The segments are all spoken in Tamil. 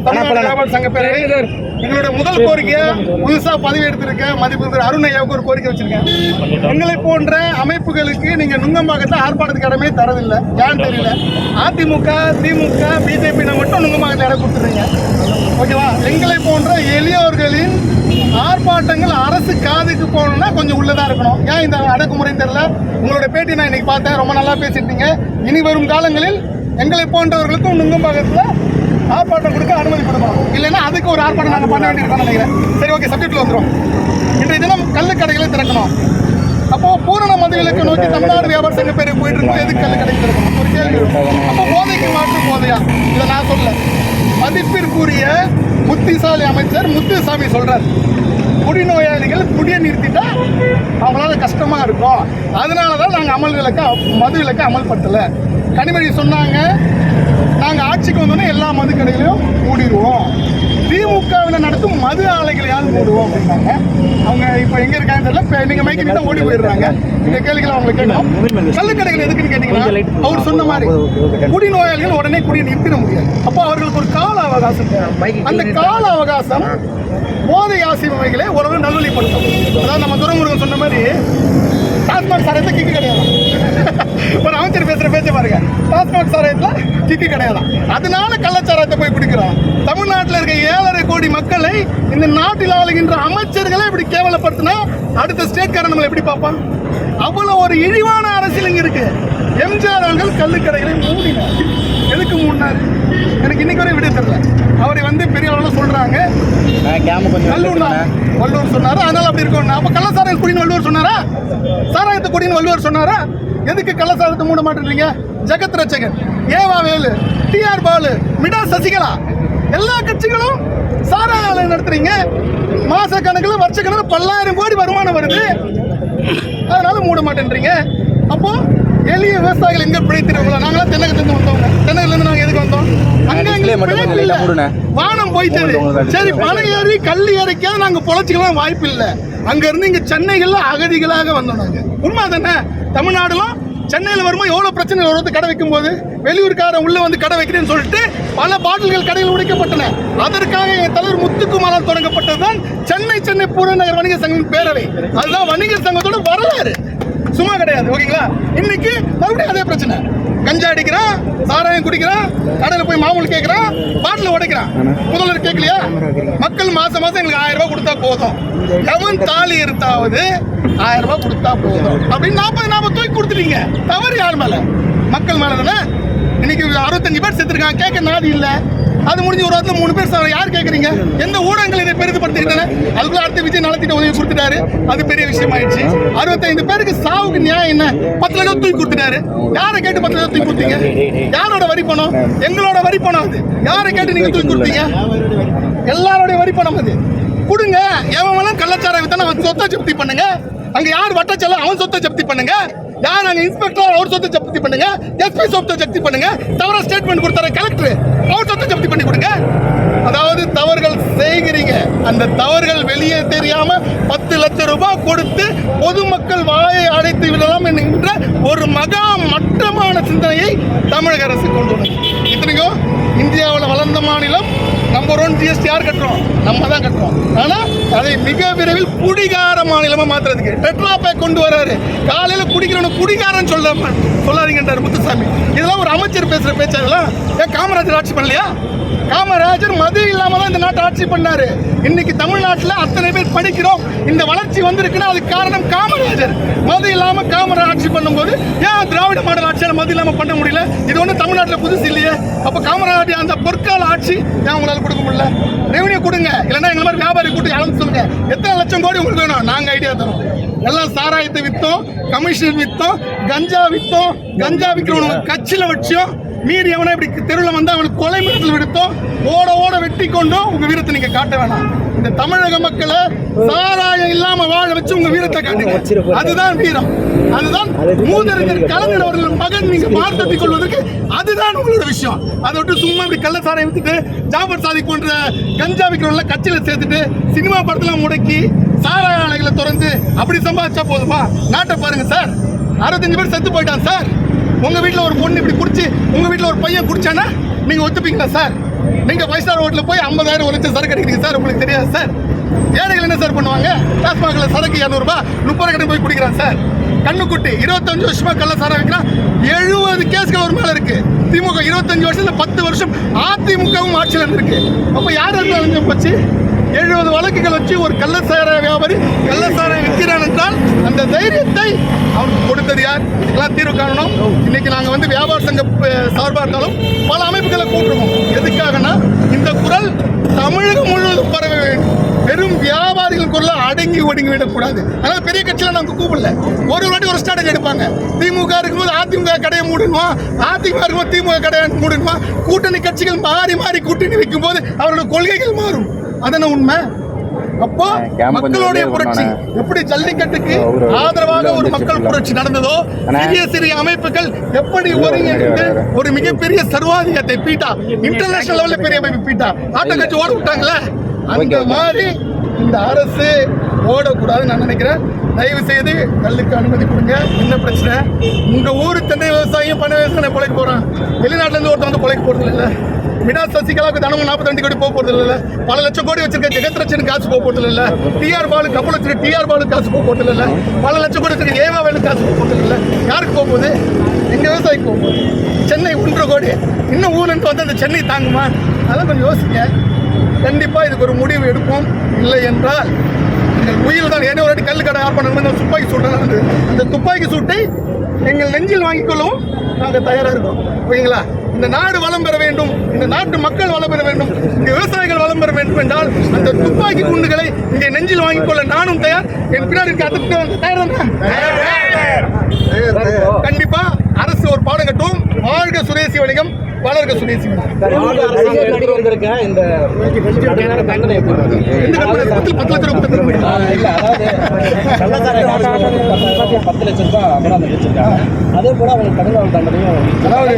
தமிழ்நாடு வியாபார சங்க பேரவை எங்களுடைய முதல் கோரிக்கையா புதுசா பதவி எடுத்திருக்க மதிப்பு அருணையாவுக்கு ஒரு கோரிக்கை வச்சிருக்கேன். எங்களை போன்ற அமைப்புகளுக்கு நீங்க நுங்கம்பாக்கத்தை ஆர்ப்பாட்டத்துக்கு இடமே தரதில்லை, ஏன்னு தெரியல. அதிமுக, திமுக, பிஜேபி மட்டும் நுங்கம்பாக்கத்தில் இடம் கொடுத்துருங்க, ஓகேவா? எங்களை போன்ற எளியோர்களின் ஆர்ப்பாட்டங்கள் அரசு காதுக்கு போகணும்னா கொஞ்சம் உள்ளதா இருக்கணும். ஏன் இந்த அடக்குமுறைன்னு தெரியல. உங்களுடைய பேட்டி நான் இன்னைக்கு பார்த்தேன், ரொம்ப நல்லா பேசிட்டீங்க. இனி வரும் காலங்களில் எங்களை போன்றவர்களுக்கும் நுங்கம்பாக்கத்தில் ஆர்ப்பாட்டம் கொடுக்க அனுமதி கொடுக்கணும், இல்லைன்னா அதுக்கு ஒரு ஆர்ப்பாட்டம் நாங்கள் பண்ண வேண்டியிருக்கோம் நினைக்கிறேன். சரி, ஓகே, சப்ஜெக்ட்ல வந்துடும். இன்றைய தினம் கள்ளுக்கடைகளை திறக்கணும். அப்போ பூரண மதுவிலக்கு நோக்கி தமிழ்நாடு வியாபார சங்க பேரை போயிட்டு இருக்கும், எதுக்கு கள்ளுக்கடை திறக்கணும் ஒரு கேள்வி. அப்போ போதைக்கு மாற்று போதையா? இதை நான் சொல்ல, மதிப்பிற்குரிய புத்திசாலி அமைச்சர் முத்துசாமி சொல்றார், குடிநோயாளிகள் குடியை நிறுத்திட்டா அவங்களால கஷ்டமா இருக்கும், அதனாலதான் நாங்கள் மது விலக்கை அமல்படுத்தல. கனிமொழி சொன்னாங்க, நாங்கள் ஆட்சிக்கு வந்தோன்னே எல்லா மது கடைகளையும் மூடிடுவோம், திமுகவில் நடத்தும் மது ஆலைகளையாவது மூடுவோம் அப்படின்னாங்க. அவங்க இப்போ எங்க இருக்காங்க தெரியல. நீங்க மைக்கு கிட்ட ஓடி போயிடுறாங்க. இந்த கேள்விகளை அவங்களுக்கு கேட்கணும். கள்ளுக்கடைகள் எதுக்குன்னு கேட்டீங்கன்னா, அவர் சொன்ன மாதிரி குடிநோயாளிகள் உடனே குடியை நிறுத்திட முடியாது. அப்போ அவர்களுக்கு ஒரு கால அவகாசம், அந்த கால அவகாசம் போதை ஆசிரியமைகளை ஓரளவு நல்வழிப்படுத்தும். அதாவது நம்ம துரைமுருகன் சொன்ன மாதிரி டாஸ்மாக் சாராயத்தை கிக்கு கிடையாது. ஒரு அமைச்சர் பேசுற பேச்ச பாருங்க, டாஸ்மாக் சாராயத்துல கிக்கு கிடையாது. அதனால கள்ளச்சாராயத்தை போய் பிடிக்கிறோம். தமிழ்நாட்டில் இருக்க 7.5 கோடி மக்களை இந்த நாட்டில் ஆளுகின்ற அமைச்சர்களை இப்படி கேவலப்படுத்தினா அடுத்த ஸ்டேட்காரன் நம்மளை எப்படி பார்ப்பான்? அவ்வளவு ஒரு இழிவான அரசியல் இங்க இருக்கு. எம்ஜிஆர் அவர்கள் கள்ளுக்கடைகளை மூடினார். எதுக்கு மூடினாரு எனக்கு இன்னைக்கு வரை விட தெரியல. அவரை பெரிய அளவில் சொல்றாங்க, வள்ளுவர் சொன்னாரு, அதனால அப்படி இருக்கும். அப்ப கள்ளசாராயம் குடின்னு வள்ளுவர் சொன்னாரா? சாராயத்தை குடின்னு வள்ளுவர் சொன்னாரா? எதுக்கு கள்ளசாராயத்தை மூட மாட்டேன்றீங்க? ஜெகத் ரட்சகன், ஏவா வேலு, டிஆர் பாலு, மிடா சசிகலா, எல்லா கட்சிகளும் சாராய ஆலை நடத்துறீங்க. மாச கணக்கில் வருஷ கணக்கில் 10,000 கோடி வருமானம் வருது, அதனால மூட மாட்டேன்றீங்க. அப்போ எளிய விவசாயிகள் எங்க பிழைத்திருக்கோம்? நாங்களாம் தென்னகத்திலிருந்து வந்தோம். தென்னகத்திலிருந்து நாங்க எதுக்கு வந்தோம்? வானம் போயிட்டு சரி, பணம் ஏறி கல் ஏறிக்க நாங்க பொழைச்சிக்கலாம் வாய்ப்பு இல்லை. அங்க இருந்து இங்க சென்னைகள்ல அகதிகளாக வந்தோம் நாங்க. உண்மை தானே? தமிழ்நாடுலாம் சென்னையில் வரும்போது எவ்வளவு பிரச்சனை வருது. கடை வைக்கும் போது வெளியூர்காரன் உள்ள வந்து கடை வைக்கிறேன்னு சொல்லிட்டு பல பாட்டில்கள் கடையில் உடைக்கப்பட்டன. அதற்காக என் தலைவர் முத்துக்குமாரால் தொடங்கப்பட்டதுதான் சென்னை புறநகர் வணிகர் சங்கம் பேரவை. அதுதான் வணிகர் சங்கத்தோட வரலாறு, சும்மா கிடையாது. ஓகேங்களா? இன்னைக்கு மறுபடியும் அதே பிரச்சனை. கஞ்சா அடிக்கிறான், சாராயம் குடிக்கிறான், கடையில் போய் மாமூல் கேட்கிறான், பாட்டில் உடைக்கிறான். முதல்வர் கேட்கலையா? மக்கள் மாசம் எங்களுக்கு 1000 ரூபாய் கொடுத்தா போதும், எவன் தாலி எடுத்தாவது 1000 ரூபாய் கொடுத்தா போதும் அப்படின்னு 40 தூக்கி கொடுத்துட்டீங்க. தவறு யார் மேல? மக்கள் மேல தானே. இன்னைக்கு 65 பேர் செத்துருக்காங்க, கேட்க நாதி இல்லை. அது முடிஞ்சு ஒரு வாரத்தில் 3 பேர் சார் யார் கேட்குறீங்க? எந்த ஊடகங்கள் இதை பெரிதுபடுத்திக்கிட்டன? அதுக்குள்ள அடுத்த விஜய் நலத்திட்ட உதவி கொடுத்துட்டாரு, அது பெரிய விஷயம் ஆயிடுச்சு. 65 பேருக்கு சாவுக்கு நியாயம் என்ன? 10 லட்சம் தூக்கி கொடுத்துட்டாரு. யாரை கேட்டு 10 லட்சம் தூக்கி கொடுத்தீங்க? யாரோட வரி பணம்? எங்களோட வரி பணம். அது யாரை கேட்டு நீங்க தூக்கி கொடுத்தீங்க? எல்லாரோட வரி பணம் அது. கொடுங்க. எவன் கள்ளச்சாராயம் வித்தான அவன் சொத்தை ஜப்தி பண்ணுங்க. அங்க யார் வட்டச்செல்லாம் அவன் சொத்தை ஜப்தி பண்ணுங்க. யார் அங்க இன்ஸ்பெக்டர் அவர் சொத்தை ஜப்தி பண்ணுங்க. எஸ்பி சொத்தை ஜப்தி பண்ணுங்க. தவறா ஸ்டேட்மெண்ட் கொடுத்தாரு கலெக்டர், அவர் சொத்தை ஜப்தி பண்ணி கொடுங்க. அதாவது தவறுகள் செய்கிறீங்க, அந்த தவறுகள் வெளியே தெரியாம 10 லட்சம் ரூபாய் கொடுத்து பொதுமக்கள் வாயை அடைத்து விடலாம் என்கின்ற ஒரு மகா மட்டமான சிந்தனையை தமிழக அரசு கொண்டு வந்தது. இத்தனைக்கும் இந்தியாவில் வளர்ந்த மாநிலம் நம்பர் 1 GST யார் கட்டுறோம்? நம்ம தான் கட்டுறோம். ஆனா அதை மிக விரைவில் குடிகார மாநிலமா மாத்துறதுக்கு டெட்ரா பேக் கொண்டு வராரு. காலையில குடிக்கிறவனு குடிகாரன் சொல்லாதீங்கன்றாரு முத்துசாமி. இதெல்லாம் ஒரு அமைச்சர் பேசுற பேச்சு. அதெல்லாம் ஏன் காமராஜர் ஆட்சி பண்ணலையா? காமராஜர் மது இல்லாம தான் இந்த நாட்டை ஆட்சி பண்ணாரு. இன்னைக்கு தமிழ்நாட்டில் அத்தனை பேர் படிக்கிறோம், இந்த வளர்ச்சி வந்திருக்குன்னா அதுக்கு காரணம் காமராஜர். மது இல்லாம காமராஜர் ஆட்சி பண்ணும்போது ஏன் திராவிட மாடல் ஆட்சியால மது இல்லாம பண்ண முடியல? இது ஒண்ணு தமிழ்நாட்டில் புதுசு இல்லையே. அப்ப காமராஜர் அந்த பொற்கால ஆட்சி ஏன் உங்களால கொடுக்க முடியல? ரெவன்யூ கொடுங்க, இல்லைன்னா எங்க மாதிரி வியாபாரி கூட்டி அளந்து சொல்லுங்க. எத்தனை லட்சம் கோடி உங்களுக்கு வேணும்? நாங்க ஐடியா தரோம். எல்லாம் சாராயத்தை வித்தோம், கமிஷன் வித்தோம், கஞ்சா வித்தோம், கஞ்சா விற்கிறவனுக்கு கட்சியில வச்சோம். மீறி எவனா இப்படி தெருவில் வந்து அவனுக்கு கொலை மிரட்டல் விடுத்தோம், ஓட வெட்டி கொண்டோம். உங்க வீரத்தை நீங்க காட்ட வேணாம். இந்த தமிழக மக்களை சாராயம் இல்லாம வாழ வச்சு உங்க வீரத்தை காட்டுங்க. அதுதான் வீரம். அதுதான் மூதறிஞர் கலைஞர் அவர்கள் மகன் நீங்க மாற்றத்திக் கொள்வதற்கு அதுதான் உங்களோட விஷயம். அதை விட்டு சும்மா இப்படி கள்ள சாராயம் வித்துட்டு ஜாபர் சாதி போன்ற கஞ்சா விற்கிறவங்கள கட்சியில சேர்த்துட்டு சினிமா படத்துல முடக்கி சாராய ஆலைகளை திறந்து அப்படி சம்பாதிச்சா போதுமா? நாட்டை பாருங்க சார், 65 பேர் செத்து போயிட்டான் சார். உங்க வீட்டில் ஒரு பொண்ணு இப்படி குடிச்சு உங்க வீட்டில் ஒரு பையன் குடிச்சானா நீங்க ஒத்துப்பீங்களா சார்? நீங்க 5 ஸ்டார் ஹோட்டல்ல போய் 50,000 1 லட்சம் சரக்கு அடிக்கிறீங்க சார், உங்களுக்கு தெரியாது சார்? ஏழைகள் என்ன சார் பண்ணுவாங்க? டாஸ்மாக்ல சரக்கு 200 ரூபாய் 30 கடைக்கு போய் குடிக்கிறான் சார். கண்ணுக்குட்டி 25 வருஷமா கள்ள சாரம் வைக்கிறான். 70 கேஸ்கள் ஒரு மேல இருக்கு. திமுக 25 வருஷத்துல 10 வருஷம் அதிமுகவும் ஆட்சியில் இருந்திருக்கு. அப்ப யார் இருந்தாலும் போச்சு? 70 வழக்குகள் வச்சு ஒரு கள்ளசார வியாபாரி கள்ளசாரம் விற்கிறான் என்றால் அந்த தைரியத்தை அவனுக்கு கொடுத்தது யார்? இதுக்கெல்லாம் தீர்வு காணணும். இன்னைக்கு நாங்கள் வந்து வியாபார சங்க சார்பாக இருந்தாலும் பல அமைப்புகளை கூட்டுருவோம். எதுக்காகனா இந்த குரல் தமிழகம் முழுவதும் பரவ வேண்டும். வெறும் வியாபாரிகள் குரல அடங்கி ஒடுங்கி விடக்கூடாது. அதனால பெரிய கட்சியில நாங்கள் கூப்பிடல. ஒரு வாட்டி ஒரு ஸ்ட்ராட்டஜி எடுப்பாங்க. திமுக இருக்கும்போது அதிமுக கடையை மூடணுமா, அதிமுக இருக்கும்போது திமுக கடையை மூடணுமா, கூட்டணி கட்சிகள் மாறி மாறி கூட்டணி வைக்கும் போது அவரோட கொள்கைகள் மாறும். அதான உண்மை. அப்போ மக்களுடைய புரட்சி எப்படி ஜல்லிக்கட்டுக்கு ஆதரவாக ஒரு மக்கள் புரட்சி நடந்ததோ, சிறிய சிறிய அமைப்புகள் எப்படி ஒருங்கிணைந்து ஒரு மிகப்பெரிய சர்வாதிகாரத்தை பீட்டா, இன்டர்நேஷனல் லெவல்ல பெரிய அமைப்பு பீட்டா ஆட்டோ கட்சி ஓட விட்டாங்களே, அந்த மாதிரி இந்த அரசு ஓடக்கூடாதுன்னு நான் நினைக்கிறேன். தயவு செய்து கல்லுக்கு அனுமதி கொடுங்க. என்ன பிரச்சனை? உங்க ஊரு தென்னை விவசாயியும் பண்ண விவசாயம் பிழைக்க போறான். வெளிநாட்டுல இருந்து ஒருத்தர் வந்து பிழைக்க போறது இல்லை. மினா சசிகலாவுக்கு தினமும் 42 கோடி போக போறது இல்லை. பல லட்சம் கோடி வச்சிருக்க ஜெகத்ரட்சன் காசு போக போறது இல்லை. டிஆர் பாலு கப்பல் வச்சிருக்க டிஆர் பாலு காசு போக போறது இல்லை. பல லட்சம் கோடி வச்சிருக்க ஏவாவேலு காசு போக போறது இல்லை. யாருக்கு போக போகுது? எங்க விவசாயிக்கு போக போகுது. சென்னை 1.5 கோடி இன்னும் ஊருக்கு வந்து அந்த சென்னை தாங்குமா? அதெல்லாம் கொஞ்சம் யோசிங்க. கண்டிப்பா இதுக்கு ஒரு முடிவு எடுப்போம். இல்லை என்றால் எங்கள் உயிர் தான். ஏன்னா ஒரு வாட்டி கல்லு கடை ஆர்ப்பாட்டம் துப்பாக்கி சூட்டை அந்த துப்பாக்கி சூட்டை எங்கள் நெஞ்சில் வாங்கிக் கொள்ளவும் நாங்கள் தயாராக இருக்கோம். ஓகேங்களா? இந்த நாடு வளம் பெற வேண்டும், இந்த நாட்டு மக்கள் வளம் பெற வேண்டும், இங்கே விவசாயிகள் வளம் பெற வேண்டும் என்றால் அந்த துப்பாக்கி குண்டுகளை இங்கே நெஞ்சில் வாங்கிக் கொள்ள நானும் தயார். என் பின்னாடி இருக்க கண்டிப்பா அரசு ஒரு பாடம் கட்டும். வாழ்க சுதேசி வணிகம், வளர்க சுதேசி வணிகம். இந்த 10 லட்சம் ரூபாய் அதே போல அதாவது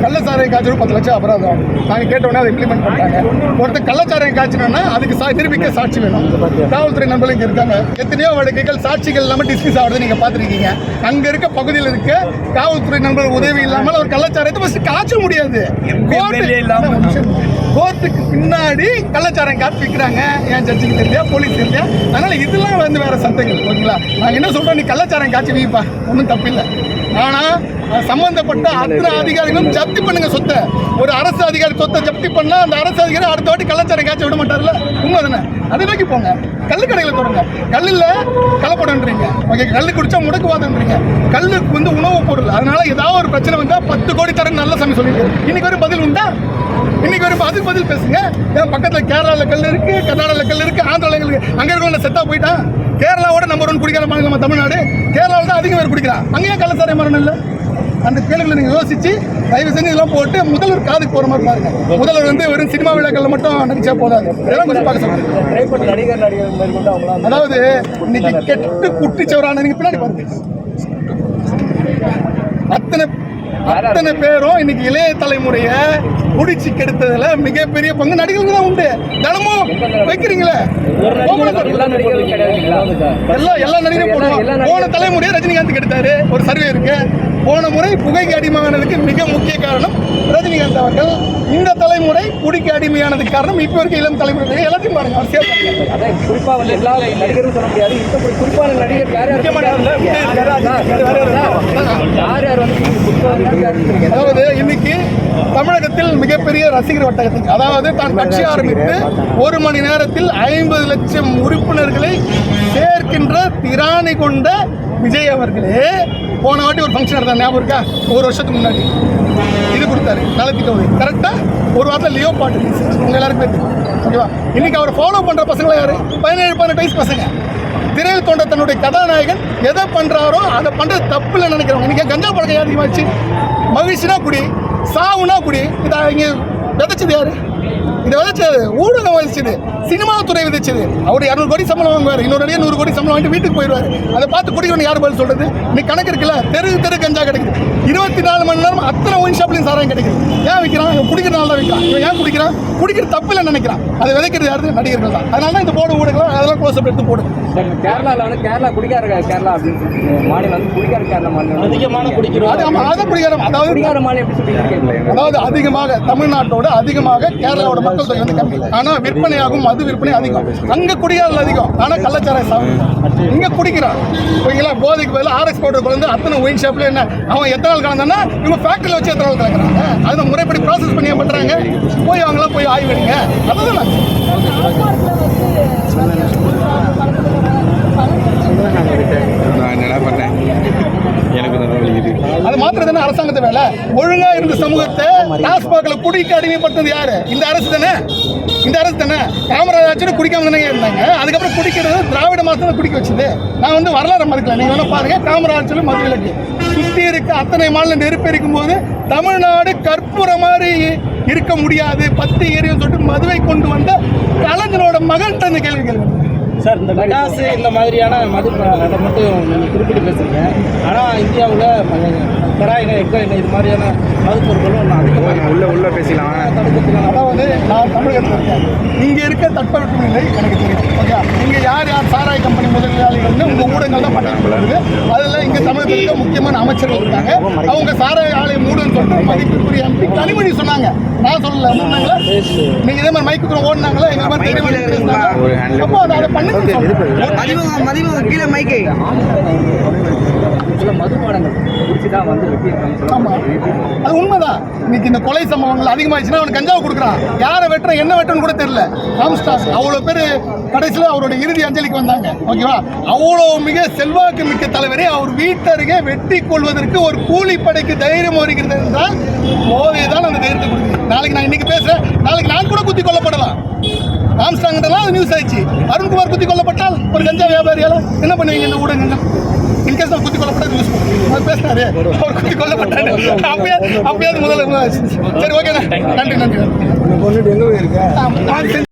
கள்ளச்சாராயம் காய்ச்சல் 10 லட்சம் அபராதம் நாங்க கேட்டோன்னே அதை இம்ப்ளிமெண்ட் பண்றாங்க. ஒருத்தர் கள்ளச்சாராயம் காய்ச்சணும்னா அதுக்கு நிரூபிக்க சாட்சி வேணும். காவல்துறை நண்பர்கள் இங்க இருக்காங்க. எத்தனையோ வழக்குகள் சாட்சிகள் இல்லாம டிஸ்மிஸ் ஆகுறது நீங்க பாத்துருக்கீங்க. அங்க இருக்க பகுதியில் இருக்க காவல்துறை நண்பர்கள் உதவி இல்லாமல் ஒரு கள்ளச்சாராயத்தை காய்ச்ச முடியாது. கோர்ட்டுக்கு பின்னாடி கள்ளச்சாராயம் காத்து விற்கிறாங்க. ஏன் ஜட்ஜுக்கு தெரியல, போலீஸ் தெரியல. அதனால இதெல்லாம் வந்து வேற சந்தைகள். ஓகேங்களா? நாங்க என்ன சொல்றோம், நீ கள்ளச்சாராயம் காய்ச்சி வீப்பா, ஒன்றும் தப்பில்லை. ஆனா சம்பந்தப்பட்ட அத்தனை அதிகாரிகளும் ஜப்தி பண்ணுங்க சொத்தை. ஒரு அரசு அதிகாரி சொத்தை ஜப்தி பண்ணா அந்த அரசு அதிகாரி அடுத்த வாட்டி கள்ளச்சாராயம் காய்ச்சி விட மாட்டார்ல. உண்மை தானே? அதை நோக்கி போங்க. கல்லு கடைகளை தொடங்க. கல்லுல கலப்படன்றீங்க, ஓகே, கல்லு குடிச்சா முடக்குவாதன்றீங்க. கல்லுக்கு வந்து உணவு பொருள். அதனால ஏதாவது ஒரு பிரச்சனை வந்தா 10 கோடி தரேன் நல்ல சாமி சொல்லிட்டு இன்னைக்கு ஒரு பதில் உண்டா? இன்னைக்கு ஒரு அதுக்கு பதில் பேசுங்க. ஏன் பக்கத்துல கேரளால கல் இருக்கு, கர்நாடகால கல் இருக்கு, ஆந்திரால இருக்கு. அங்க இருக்க செத்தா போயிட்டா? கேரளாவோட நம்பர் 1 குடிக்கிற மாநிலம் தமிழ்நாடு. கேரளாவில் தான் அதிகம் பேர் குடிக்கிறான். அங்கேயே கள்ளச்சாராயம் மரணம் இல்லை. அந்த கேள்விகளை நீங்க யோசிச்சு தயவு செஞ்சு இதெல்லாம் போட்டு முதல்வர் காதுக்கு போற மாதிரி பாருங்க. முதல்வர் வந்து வெறும் சினிமா விழாக்கள்ல மட்டும் நடிச்சா போதாது. இதெல்லாம் கொஞ்சம் பார்க்க சொல்லுங்க. அதாவது இன்னைக்கு கெட்டு குட்டிச்சவரான நீங்க பின்னாடி பாருங்க. அத்தனை பேரும் இன்னைக்கு இளைய தலைமுறைய குடிச்சு கெடுத்ததுல மிகப்பெரிய பங்கு நடிகர்களுக்கு தான் உண்டு. தினமும் வைக்கிறீங்களே எல்லா நடிகரும் போடுவோம். போன தலைமுறையை ரஜினிகாந்த் கெடுத்தாரு. ஒரு சர்வே இருக்கு. போன முறை புகைக்கு அடிமையானதுக்கு மிக முக்கிய காரணம் ரஜினிகாந்த் அவர்கள். இந்த தலைமுறை குடிக்கு அடிமையானதுக்கு காரணம் இப்ப இருக்க இளம் தலைமுறை. எல்லாத்தையும் பாருங்க. குறிப்பா எல்லா நடிகரும் சொல்ல முடியாது. குறிப்பான நடிகர் அதாவது இன்னைக்கு தமிழகத்தில் மிகப்பெரிய ரசிகர் வட்டத்தில், அதாவது தான் கட்சி ஆரம்பித்து 1 மணி நேரத்தில் 50 லட்சம் உறுப்பினர்களை சேர்க்கின்ற திராணி கொண்ட விஜய் அவர்களே போன வாட்டி ஒரு ஃபங்க்ஷன் நடந்தார். ஞாபகம் இருக்கா? 1 வருஷத்துக்கு முன்னாடி இது கொடுத்தாரு நலத்திட்ட உதவி. கரெக்டா ஒரு வாரத்தில் லியோ பாட்டு உங்க எல்லாருக்குமே தெரியும். ஓகேவா? இன்னைக்கு அவர் ஃபாலோ பண்ற பசங்களா யாரு? 17-18 வயசு பசங்க. திரையில் தோன்ற தன்னுடைய கதாநாயகன் எதை பண்றாரோ அதை பண்றது தப்பு இல்லை நினைக்கிறவங்க. இன்னைக்கு கஞ்சா பழக்கம் அதிகமாச்சு. மகிழ்ச்சினா குடி, சாவுனா குடி. இதை இங்க விதைச்சது யாரு? இதை விதைச்சது ஊடகம் விதைச்சது, சினிமா துறை விதைச்சது. அவர் 200 கோடி சம்பளம் வாங்குவார், இன்னொரு 100 கோடி சம்பளம் வாங்கிட்டு வீட்டுக்கு போயிடுவார். அதை பார்த்து குடிக்கணும் யார் பதில் சொல்றது? இன்னைக்கு கணக்கு இருக்குல்ல, தெரு கஞ்சா கிடைக்குது. 24 மணி நேரம் அத்தனை ஒயின் ஷாப்லையும் சாராயம் கிடைக்குது. ஏன் விற்கிறான்? குடிக்கிறனால தான் விற்கிறான். ஏன் குடிக்கிறான்? நினைக்கிறான், குடிக்கிற தப்பு இல்லைன்னு நினைக்கிறான். அதை விதைக்கிறது யாரு? நடிகர்கள் தான். அதனால தான் இந்த போர்டு ஊடகம் அதெல்லாம் க்ளோஸ் அப் எடுத்து போடுது. கேரளாவில் வந்து கேரளா குடிக்கார கேரளா அப்படின்னு மாநிலம் வந்து குடிக்கார கேரளா மாநிலம் அதிகமான குடிக்கிறோம். அதை குடிக்காரம், அதாவது குடிக்கார மாநிலம் எப்படி சொல்லியிருக்கீங்க? அதாவது அதிகமாக தமிழ்நாட்டோட அதிகமாக கேரளாவோட மக்கள் தொகை வந்து கம்மி. ஆனா விற்பனையாகும் மது விற்பனை அதிகம். அங்க குடிகாரர்கள் அதிகம், ஆனா கள்ளச்சாராயம் சாப்பிடுறாங்க. இங்க குடிக்கிறான். ஓகேங்களா? போதைக்கு பதில் ஆர்எக்ஸ் பவுடர் கலந்து அத்தனை ஒயின் ஷாப்ல என்ன அவன் எத்தனால் கலந்தானா இவங்க ஃபேக்டரியில் வச்சு எத்தனால் கலக்குறாங்க. அதை முறைப்படி ப்ராசஸ் பண்ணி பண்றாங்க. போய் அவங்களாம் போய் ஆய்வு எடுங்க. அதுதான் நான் என்னடா பண்ணேன், எனக்கு தான் வலிக்குது. அது மாத்திரம் தானே அரசாங்கத்தை வேலை. ஒழுங்கா இருந்த சமூகத்தை டாஸ்மாக்ல குடிக்க அடிமைப்படுத்துறது யாரு? இந்த அரசு தானே. இந்த அரசு தானே. காமராஜர் குடிக்காம தானே இருந்தாங்க. அதுக்கப்புறம் குடிக்கிறது திராவிட மாசம் குடிக்க வச்சுது. நான் வந்து வரலாறு மறுக்கல. நீங்க வேணா பாருங்க, காமராஜர் மது விலக்கு சுத்தி இருக்க அத்தனை மாநில நெருப்பு இருக்கும் போது தமிழ்நாடு கற்பூர மாதிரி இருக்க முடியாது, 10 ஏரியும் சொல்லிட்டு மதுவை கொண்டு வந்த கலைஞரோட மகன்கிட்ட இந்த கேள்வி கேள்வி. சார், இந்த மெடாஸு இந்த மாதிரியான மது அதை மட்டும் நீங்கள் குறிப்பிட்டு பேசுகிறீங்க. ஆனால் இந்தியாவில் கராயின எக்காயின இது மாதிரியான மது பொருட்களும் அதிகமாக உள்ள பேசலாம். அதாவது நான் தமிழகத்தில் இருக்கேன். இங்கே இருக்க தட்பவெட்ப நிலை எனக்கு தெரியும். ஓகே, இங்கே யார் யார் சாராய கம்பெனி முதலாளிகள்னு உங்கள் ஊடகங்கள் தான் பட்டியலிடுது. அதில் இங்கே தமிழகத்தில் இருக்க முக்கியமான அமைச்சர்கள் இருக்காங்க. அவங்க சாராய ஆலையை மூடுன்னு சொல்லிட்டு மதிப்புக்குரிய எம்பி கனிமொழி சொன்னாங்க. நான் சொல்லல, மூணாங்களா நீங்கள் இதே மாதிரி மைக்கு ஓடினாங்களா எங்களை மாதிரி தெரியும். அப்போ அதை பண்ணுங்க. கீழே மைக்கை மதுபானங்கள் குடிச்சு தான் வந்து ஆமா, அது உண்மைதான். இன்னைக்கு இந்த கொலை சம்பவங்கள் அதிகமாகிடுச்சுன்னா அவனுக்கு கஞ்சாவை கொடுக்குறான். யாரை வெட்டுறான் என்ன வெட்டுன்னு கூட தெரியல. ராம்ஸ்டார் அவ்வளோ பேர் கடைசியில் அவரோட இறுதி அஞ்சலிக்கு வந்தாங்க. ஓகேவா? அவ்வளோ மிக செல்வாக்கு மிக்க தலைவரே அவர் வீட்டருகே வெட்டி கொள்வதற்கு ஒரு கூலிப்படைக்கு தைரியம் வருகிறது என்றால் போதை தான் அந்த தைரியத்தை கொடுக்குது. நாளைக்கு நான் இன்னைக்கு பேசுறேன், நாளைக்கு நான் கூட குத்தி கொல்லப்படலாம். ராம்ஸ்டாங்கெல்லாம் அது நியூஸ் ஆயிடுச்சு. அருண்குமார் குத்தி கொல்லப்பட்டால் ஒரு கஞ்சா வியாபாரியால என்ன பண்ணுவீங்க? இந்த ஊடகங்கள் இன்கேஸ் நான் குத்தி கொல்லப்பட்டது நியூஸ் அவர் பேசினாரு, அவர் குத்தி கொல்லப்பட்டாரு. அப்பயாவது முதல்ல சரி, ஓகேண்ணா, நன்றி நன்றி.